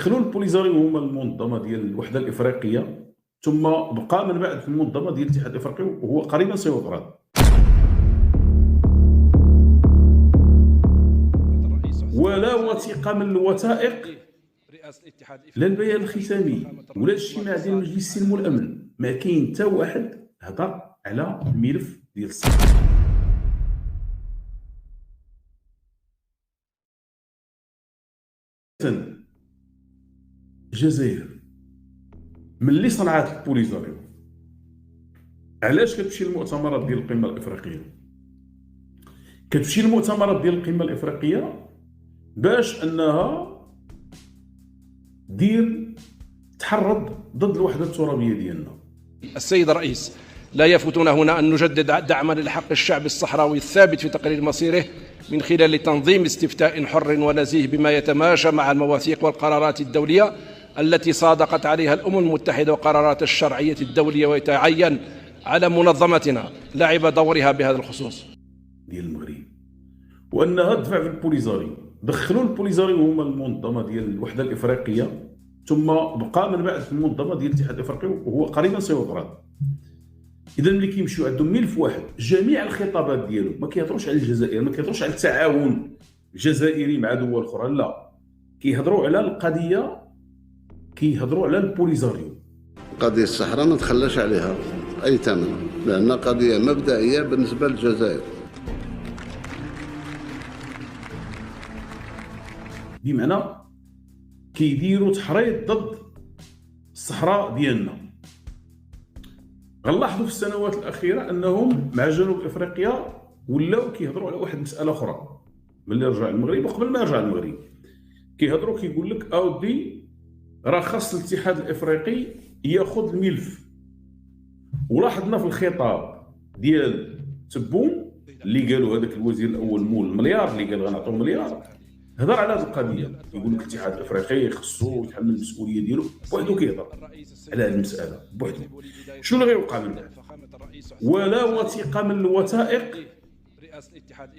دخلوا البوليزاريو هما المنظمه ديال الوحده الافريقيه، ثم بقى من بعد في المنظمه ديال الاتحاد الافريقي وهو قريبا سيطرد. ولا وثيقه من الوثائق، لا البيان الختامي ولا الاجتماع ديال مجلس السلم والامن، ما كاين حتى واحد هضر على الملف ديال الصحراء. الجزائر ملي صنعات البوليزاريو علاش كتمشي للمؤتمرات ديال القمه الافريقيه؟ كتمشي للمؤتمرات ديال القمه الافريقيه باش انها دير تحرض ضد الوحده الترابيه ديالنا. السيد الرئيس، لا يفوتنا هنا أن نجدد دعمنا لحق الشعب الصحراوي الثابت في تقرير مصيره من خلال تنظيم استفتاء حر ونزيه بما يتماشى مع المواثيق والقرارات الدولية التي صادقت عليها الأمم المتحدة وقرارات الشرعية الدولية، ويتعين على منظمتنا لعب دورها بهذا الخصوص ديال المغرب، وأنها تدفع في البوليزاريو. دخلوا البوليزاريو هما المنظمة ديال الوحدة الإفريقية، ثم بقى من بعد في المنظمة ديال الاتحاد الإفريقي وهو قريبا سيطرد. اذا ملي كيمشيو عندهم ملف واحد، جميع الخطابات ديالو ما كيهضروش على الجزائر، ما كيهضروش على التعاون الجزائري مع دول اخرى، لا كيهضروا على القضيه، كيهضروا على البوليزاريو. قضيه الصحراء ما تخلاش عليها اي ثمن، لان قضيه مبدئيه بالنسبه للجزائر. بمعنى كيديروا تحريض ضد الصحراء ديالنا. غنلاحظوا في السنوات الاخيره انهم مع جنوب افريقيا ولاو كيهضروا على واحد المساله اخرى. ملي رجع المغرب وقبل ما يرجع المغرب كيهضروا، كيقول لك اودي راه خاص الاتحاد الافريقي ياخذ الملف. ولاحظنا في الخطاب ديال تبون اللي قالوا هذاك الوزير الاول مول المليار اللي قال غنعطيو مليار، هضر على هذه القضيه، يقول لك الاتحاد الافريقي خصو يتحمل المسؤوليه ديالو بوحدو، كيهضر على هذه المساله بوحدو. شنو اللي غيوقع من بعد؟ ولا وثيقه من الوثائق،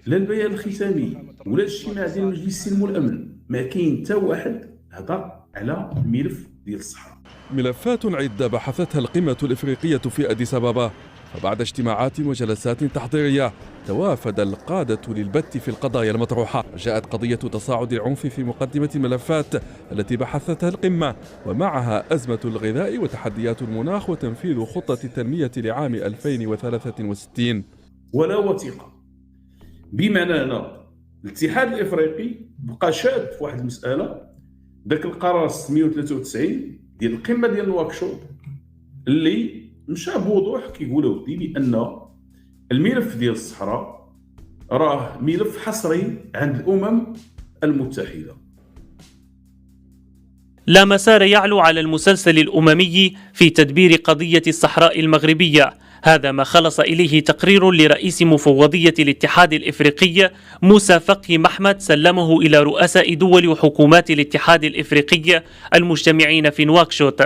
لا البيان الختامي ولا الاجتماع ديال مجلس السلم والامن، ما كاين حتى واحد هضر على الملف ديال الصحراء. ملفات عدة بحثتها القمة الإفريقية في أديس أبابا، فبعد اجتماعات وجلسات تحضيرية توافد القادة للبت في القضايا المطروحة. جاءت قضية تصاعد العنف في مقدمة الملفات التي بحثتها القمة، ومعها أزمة الغذاء وتحديات المناخ وتنفيذ خطة التنمية لعام 2063. ولا وثيقة، بمعنى أن الاتحاد الإفريقي بقى شاد في واحد المسألة، ذاك القرار 693 ديال القمة ديال نواكشوط اللي مشى بوضوح كيقول ودي بأن الملف ديال الصحراء راه ملف حصري عند الأمم المتحدة. لا مسار يعلو على المسلسل الأممي في تدبير قضية الصحراء المغربية. هذا ما خلص إليه تقرير لرئيس مفوضية الاتحاد الإفريقي موسى فقي محمد سلمه إلى رؤساء دول وحكومات الاتحاد الإفريقي المجتمعين في نواكشوط.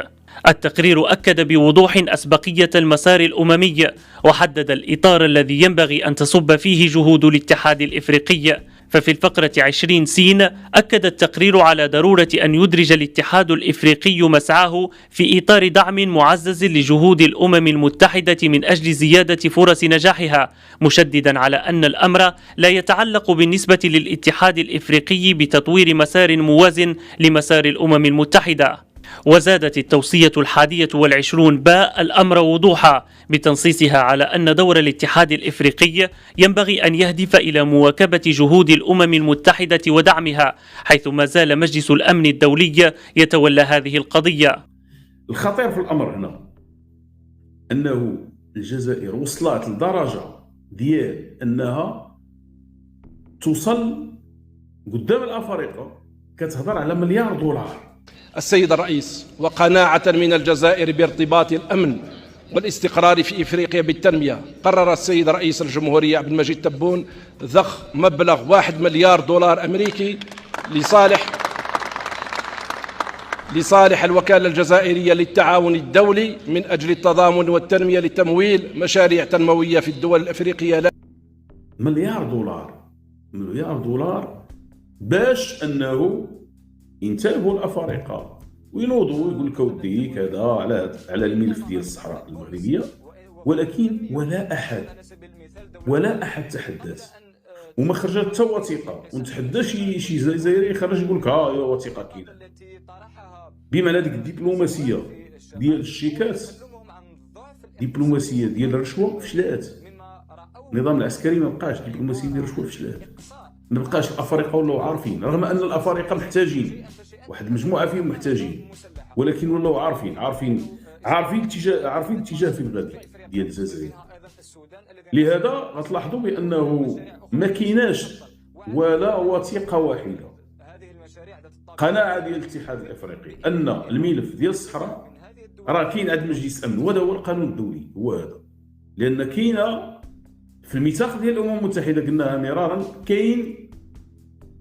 التقرير أكد بوضوح أسبقية المسار الأممي، وحدد الإطار الذي ينبغي أن تصب فيه جهود الاتحاد الإفريقي. ففي الفقرة 20 سين أكد التقرير على ضرورة أن يدرج الاتحاد الإفريقي مسعاه في إطار دعم معزز لجهود الأمم المتحدة من أجل زيادة فرص نجاحها، مشددا على أن الأمر لا يتعلق بالنسبة للاتحاد الإفريقي بتطوير مسار موازن لمسار الأمم المتحدة. وزادت التوصية 21 باء الأمر وضوحا بتنصيصها على أن دور الاتحاد الإفريقي ينبغي أن يهدف إلى مواكبة جهود الأمم المتحدة ودعمها، حيث ما زال مجلس الأمن الدولي يتولى هذه القضية. الخطير في الأمر هنا أنه الجزائر وصلت لدرجة ديال أنها توصل قدام الأفارقة كتهضر على مليار دولار. السيد الرئيس، وقناعة من الجزائر بارتباط الأمن والاستقرار في إفريقيا بالتنمية، قرر السيد رئيس الجمهورية عبد المجيد تبون ضخ مبلغ 1 مليار دولار أمريكي لصالح الوكالة الجزائرية للتعاون الدولي من أجل التضامن والتنمية لتمويل مشاريع تنموية في الدول الأفريقية. مليار دولار باش أنه ينتبهوا الافارقه وينوضوا يقول لك اودي كذا على الملف ديال الصحراء المغربيه، ولكن ولا احد تحدث وما خرجت حتى وثيقه، ونتحدى شي جزائري يخرج يقول لك ها هي وثيقه كاينه. بمعنى ديك الدبلوماسيه ديال الشيكات، الدبلوماسيه ديال الرشوه فشلات. النظام العسكري ما بقاش، الدبلوماسيه ديال الرشوه فشلات، ما بقاش. الافارقه ولاو عارفين، رغم ان الافارقه محتاجين، واحد المجموعه فيهم محتاجين، ولكن ولاو عارفين الاتجاه فين غادي ديال الجزائر. لهذا غتلاحظوا بانه ما كايناش ولا وثيقه واحده قناعه ديال الاتحاد الافريقي ان الملف ديال الصحراء راه كاين عند مجلس الامن، وهذا هو القانون الدولي، هو هذا. لان كاينه في الميثاق ديال الامم المتحده، قلناها مرارا، كاين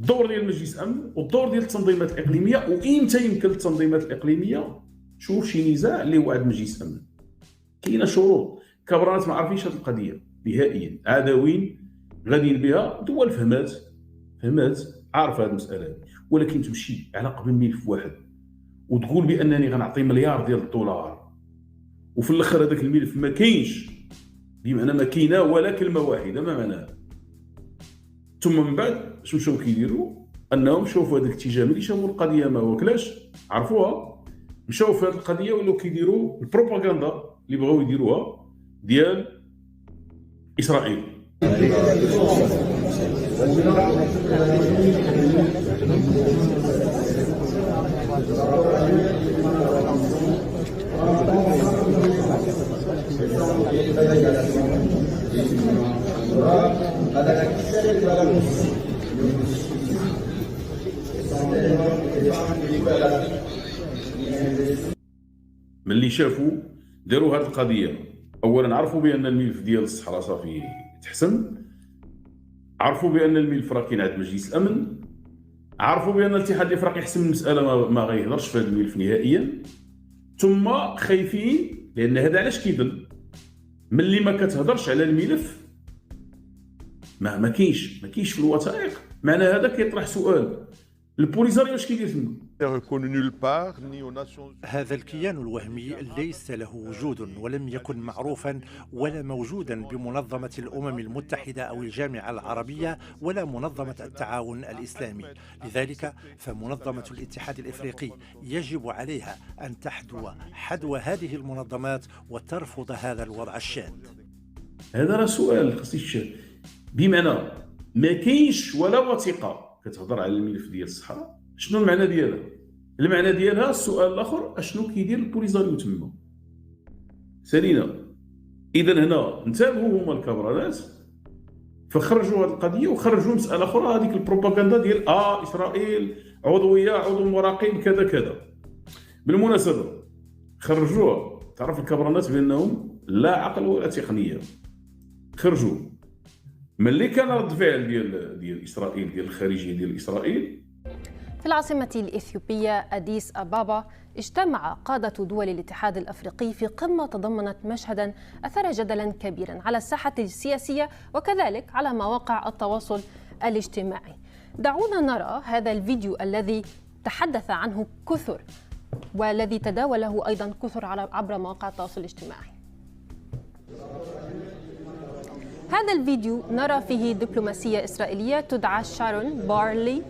الدور ديال مجلس الامن والدور ديال التنظيمات الاقليميه، وامتى يمكن التنظيمات الاقليميه تشوف شي نزاع اللي هو عند مجلس الامن. كاينه شروط، كبرانات ما عارفينش هذه القضيه نهائيا، عدوين غاديين بها، دول فهمات عارفه هذه المساله هذه، ولكن تمشي على قبل ملف واحد وتقول بانني غنعطي مليار ديال الدولار، وفي الاخر هذاك الملف ما كاينش، بمعنى ما كاينه ولا كلمه واحده، ما معناها. ثم من بعد شنو مشاو كيديروا؟ انهم شوفوا هذاك الاتجاه ملي شافوا القضيه ما واكلاش، عرفوها، مشاو في هذه القضيه ولاو كيديروا البروباغندا اللي بغاو يديروها ديال اسرائيل. ملي شافوا داروا هذه القضيه، اولا عرفوا بان الملف ديال الصحراء صافي تحسن، عرفوا بان الملف راه كاين عند مجلس الامن، عرفوا بان الاتحاد الافريقي حسم المساله ما غيهضرش في هذا الملف نهائيا، ثم خايفين لان هذا علاش كيدل ملي ما كتهضرش على الملف ما كاينش في الوثائق. معنى هذا كيطرح سؤال، البوليساريو اش كيدير تما؟ هذا الكيان الوهمي ليس له وجود ولم يكن معروفا ولا موجودا بمنظمة الأمم المتحدة أو الجامعة العربية ولا منظمة التعاون الإسلامي. لذلك فمنظمة الاتحاد الإفريقي يجب عليها أن حدو هذه المنظمات وترفض هذا الوضع الشاذ. هذا راه سؤال خصني يتشاف، بمعنى ما كاينش ولا وثيقة كتهضر على الملف ديال الصحراء. شنو المعنى ديالها؟ المعنى ديالها السؤال الاخر، اشنو كيدير البوليساريو تما؟ سالينا. اذا هنا انتبهوا هما الكبرانات فخرجوا هذه القضيه وخرجوا مساله اخرى، هذيك البروباغندا ديال اسرائيل عضو مراقب كذا. بالمناسبه خرجوها، تعرف الكبرانات بانهم لا عقل ولا تقنيه. خرجوا ملي كان رد فعل ديال اسرائيل، ديال الخارجيه ديال اسرائيل. في العاصمة الإثيوبية أديس أبابا اجتمع قادة دول الاتحاد الأفريقي في قمة تضمنت مشهدا أثار جدلا كبيرا على الساحة السياسية وكذلك على مواقع التواصل الاجتماعي. دعونا نرى هذا الفيديو الذي تحدث عنه كثر والذي تداوله أيضا كثر عبر مواقع التواصل الاجتماعي. هذا الفيديو نرى فيه دبلوماسية إسرائيلية تدعى شارون بارلي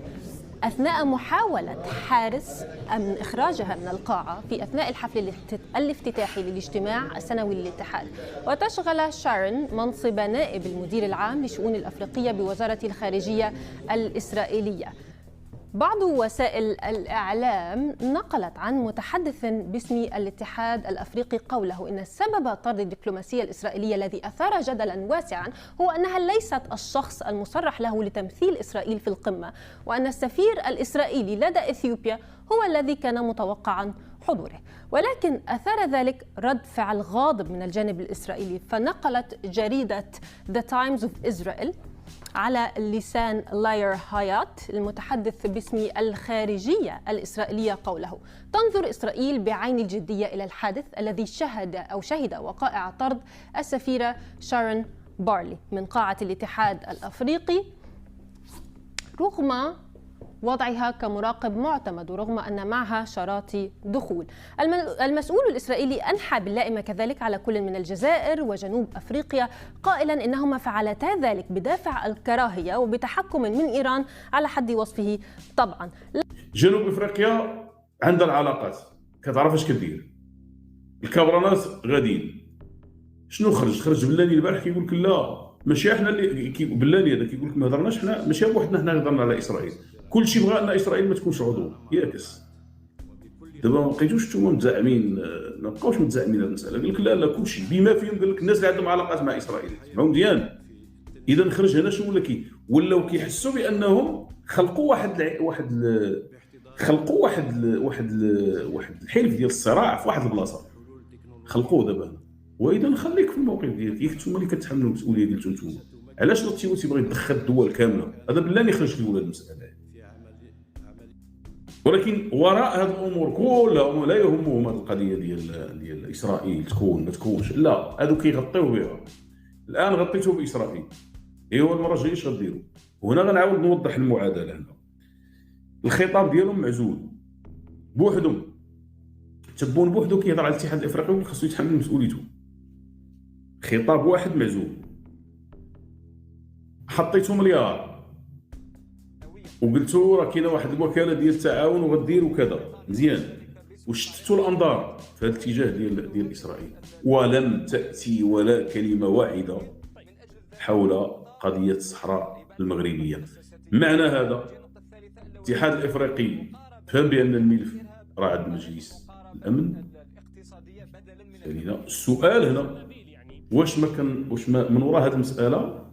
أثناء محاولة حارس أمن إخراجها من القاعة في أثناء الحفل الافتتاحي للاجتماع السنوي للاتحاد. وتشغل شارون منصب نائب المدير العام للشؤون الأفريقية بوزارة الخارجية الإسرائيلية. بعض وسائل الإعلام نقلت عن متحدث باسم الاتحاد الأفريقي قوله إن سبب طرد الدبلوماسية الإسرائيلية الذي أثار جدلا واسعا هو أنها ليست الشخص المصرح له لتمثيل إسرائيل في القمة، وأن السفير الإسرائيلي لدى إثيوبيا هو الذي كان متوقعا حضوره. ولكن أثار ذلك رد فعل غاضب من الجانب الإسرائيلي، فنقلت جريدة The Times of Israel على لسان لاير هايات المتحدث باسم الخارجية الإسرائيلية قوله: تنظر إسرائيل بعين الجدية إلى الحادث الذي شهد وقائع طرد السفيرة شارون بارلي من قاعة الاتحاد الأفريقي رغم وضعها كمراقب معتمد ورغم أن معها شراط دخول. المسؤول الإسرائيلي أنحى باللائمة كذلك على كل من الجزائر وجنوب أفريقيا قائلا إنهما فعلتا ذلك بدافع الكراهية وبتحكم من إيران على حد وصفه طبعا. جنوب أفريقيا عندها العلاقات، كتعرف اش كدير. الكبرانات غاديين. شنو خرج بلاني البارح كيقول لك لا ماشي احنا اللي بلاني هذا كيقول لك ما هضرناش حنا، ماشي بوحدنا حنا هضرنا على اسرائيل، كلشي بغى ان اسرائيل ما تكونش عضو ياكس. دابا ما بقيتوش نتوما متزعمين، ما بقاوش متزعمين هذه المساله، قال لك لا كلشي بما فيهم، قال لك الناس اللي عندهم علاقات مع اسرائيل سمعوا مزيان. اذا خرج هنا شنو ولاو كيحسوا بانهم خلقوا واحد الحلف ديال الصراع في واحد البلاصه خلقوه دابا. واذا خليك في الموقف ديالك، ياك نتوما اللي كتحملوا المسؤوليه ديالكم نتوما. علاش لطيو تيبغي يدخل الدول كامله؟ هذا بالله يخرج لي ولا المساله. ولكن وراء هذه الامور كلها لا يهمهم هذه القضيه ديال اسرائيل تكون ما تكونش، لا هذو كيغطيو بها. الان غطيتوا باسرائيل، ايوا المره الجايه اش غديروا؟ وهنا غنعاود نوضح المعادله. هنا الخطاب ديالهم معزول بوحدهم، تبون بوحدو كيهضر على الاتحاد الافريقي خاصو يتحمل مسؤوليته. خطاب واحد معزول، حطيتو مليار وقلتوا راه كاينه واحد الوكاله ديال التعاون وغديروا كذا مزيان، وشتتوا الانظار في هذا الاتجاه ديال اسرائيل، ولم تاتي ولا كلمه واحده حول قضيه الصحراء المغربيه. معنى هذا الاتحاد الافريقي فهم بان الملف راه عند مجلس الامن. السؤال هنا واش من وراء هذه المساله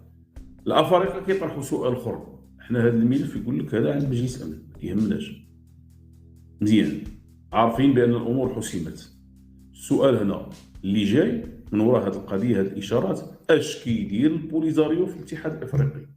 الافارقه كيطرحوا سؤال اخر، حنا هذا الملف يقول لك هذا عند مجلس الامن ما كيهمناش مزيان، عارفين بان الامور حسمت. السؤال هنا اللي جاي من وراء هذه القضيه، هذه الاشارات، اش كيدير البوليزاريو في الاتحاد الافريقي؟